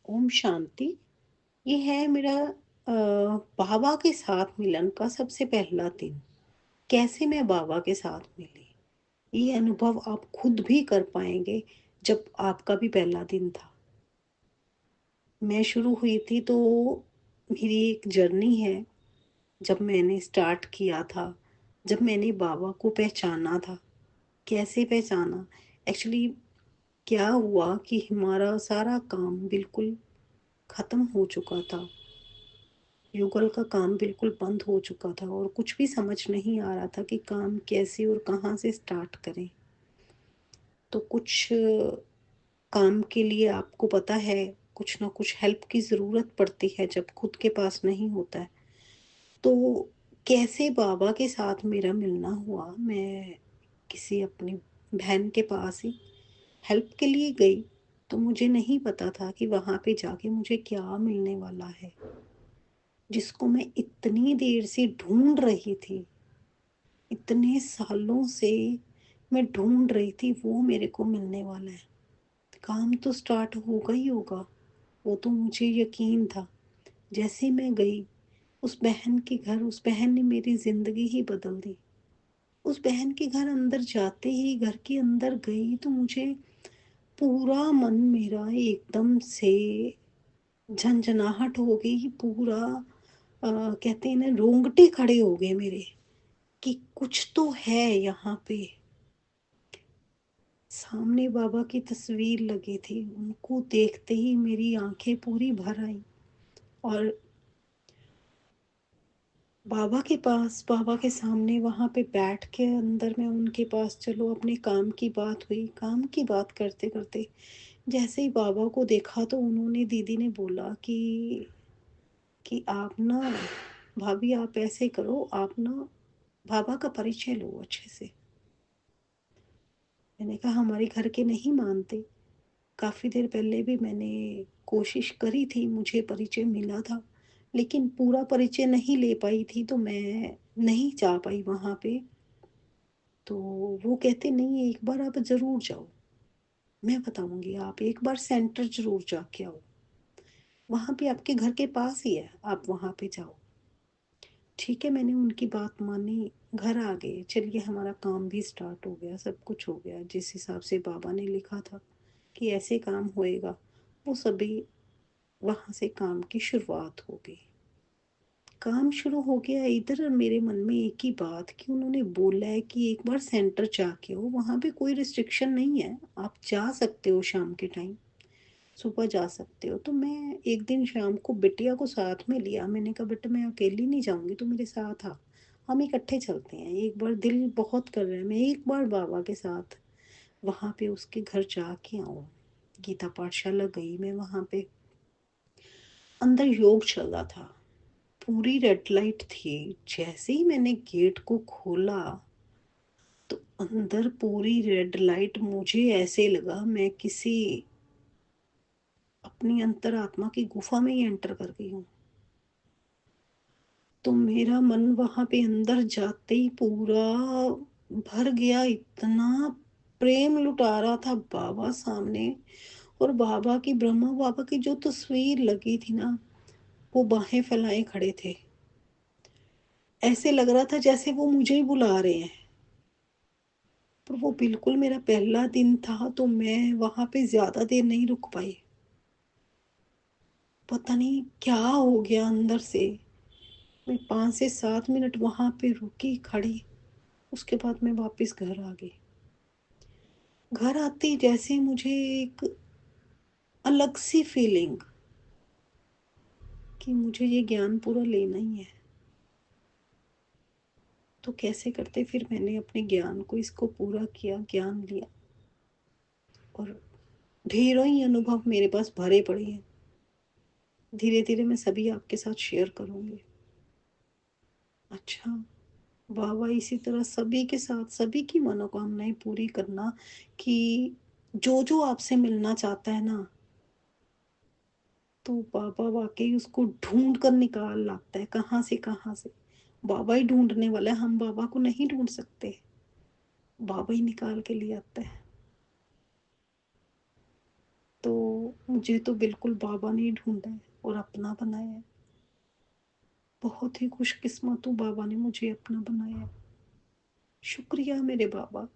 ओम शांति। ये है मेरा बाबा के साथ मिलन का सबसे पहला दिन। कैसे मैं बाबा के साथ मिली, ये अनुभव आप खुद भी कर पाएंगे जब आपका भी पहला दिन था। मैं शुरू हुई थी तो मेरी एक जर्नी है। जब मैंने स्टार्ट किया था, जब मैंने बाबा को पहचाना था। कैसे पहचाना? एक्चुअली क्या हुआ कि हमारा सारा काम बिल्कुल ख़त्म हो चुका था। युगल का काम बिल्कुल बंद हो चुका था और कुछ भी समझ नहीं आ रहा था कि काम कैसे और कहाँ से स्टार्ट करें। तो कुछ काम के लिए आपको पता है, कुछ ना कुछ हेल्प की ज़रूरत पड़ती है जब खुद के पास नहीं होता है। तो कैसे बाबा के साथ मेरा मिलना हुआ, मैं किसी अपनी बहन के पास ही हेल्प के लिए गई। तो मुझे नहीं पता था कि वहाँ पे जाके मुझे क्या मिलने वाला है, जिसको मैं इतनी देर से ढूंढ रही थी। इतने सालों से मैं ढूंढ रही थी, वो मेरे को मिलने वाला है। काम तो स्टार्ट होगा ही होगा, वो तो मुझे यकीन था। जैसे मैं गई उस बहन के घर, उस बहन ने मेरी ज़िंदगी ही बदल दी। उस बहन के घर अंदर जाते ही, घर के अंदर गई तो मुझे पूरा मन मेरा एकदम से झंझनाहट हो गई। पूरा कहते हैं ना, रोंगटे खड़े हो गए मेरे कि कुछ तो है यहाँ पे। सामने बाबा की तस्वीर लगी थी, उनको देखते ही मेरी आंखें पूरी भर आई। और बाबा के पास, बाबा के सामने वहाँ पे बैठ के अंदर में उनके पास, चलो अपने काम की बात हुई। काम की बात करते करते जैसे ही बाबा को देखा तो उन्होंने, दीदी ने बोला कि आप ना, भाभी आप ऐसे करो, आप ना बाबा का परिचय लो अच्छे से। मैंने कहा हमारे घर के नहीं मानते। काफ़ी देर पहले भी मैंने कोशिश करी थी, मुझे परिचय मिला था, लेकिन पूरा परिचय नहीं ले पाई थी, तो मैं नहीं जा पाई वहाँ पे। तो वो कहते नहीं, एक बार आप ज़रूर जाओ, मैं बताऊँगी, आप एक बार सेंटर ज़रूर जाके आओ, वहाँ पे आपके घर के पास ही है, आप वहाँ पे जाओ। ठीक है, मैंने उनकी बात मानी, घर आ गए। चलिए, हमारा काम भी स्टार्ट हो गया, सब कुछ हो गया जिस हिसाब से बाबा ने लिखा था कि ऐसे काम होएगा, वो सभी, वहाँ से काम की शुरुआत हो गई। काम शुरू हो गया। इधर मेरे मन में एक ही बात कि उन्होंने बोला है कि एक बार सेंटर जाके हो, वहाँ पे कोई रिस्ट्रिक्शन नहीं है, आप जा सकते हो शाम के टाइम, सुबह जा सकते हो। तो मैं एक दिन शाम को बिटिया को साथ में लिया। मैंने कहा बेटा मैं अकेली नहीं जाऊँगी, तो मेरे साथ आ, हम इकट्ठे चलते हैं। एक बार दिल बहुत कर रहा है मैं एक बार बाबा के साथ वहाँ पे उसके घर जाके आऊँ। गीता पाठशाला गई मैं, वहाँ पे अंदर योग चल रहा था, पूरी रेड लाइट थी। जैसे ही मैंने गेट को खोला तो अंदर पूरी रेड लाइट, मुझे ऐसे लगा मैं किसी अपनी अंतरात्मा की गुफा में ही एंटर कर गई हूँ। तो मेरा मन वहां पे अंदर जाते ही पूरा भर गया। इतना प्रेम लुटा रहा था बाबा सामने। और बाबा की, ब्रह्मा बाबा की जो तस्वीर लगी थी ना, वो बाहें फैलाए खड़े थे। ऐसे लग रहा था जैसे वो मुझे ही बुला रहे हैं। पर वो बिल्कुल मेरा पहला दिन था, तो मैं वहां पे ज्यादा देर नहीं रुक पाई। पता नहीं क्या हो गया अंदर से। मैं 5 से 7 मिनट वहां पे रुकी खड़ी। उसके बाद मैं वापस घर आ गई। घर आती जैसे मुझे एक अलग सी फीलिंग कि मुझे ये ज्ञान पूरा लेना ही है। तो कैसे करते फिर मैंने अपने ज्ञान को, इसको पूरा किया, ज्ञान लिया। और ढेरों ही अनुभव मेरे पास भरे पड़े हैं। धीरे धीरे मैं सभी आपके साथ शेयर करूंगी। अच्छा, वाह वाह, इसी तरह सभी के साथ सभी की मनोकामनाएं पूरी करना। कि जो जो आपसे मिलना चाहता है ना, तो बाबा वाकई उसको ढूंढ कर निकाल लाता है, कहाँ से कहाँ से। बाबा ही ढूंढने वाला है, हम बाबा को नहीं ढूंढ सकते। बाबा ही निकाल के लिए आता है। तो मुझे तो बिल्कुल बाबा ने ही ढूँढा है और अपना बनाया है। बहुत ही खुशकिस्मत हूँ बाबा ने मुझे अपना बनाया है। शुक्रिया मेरे बाबा।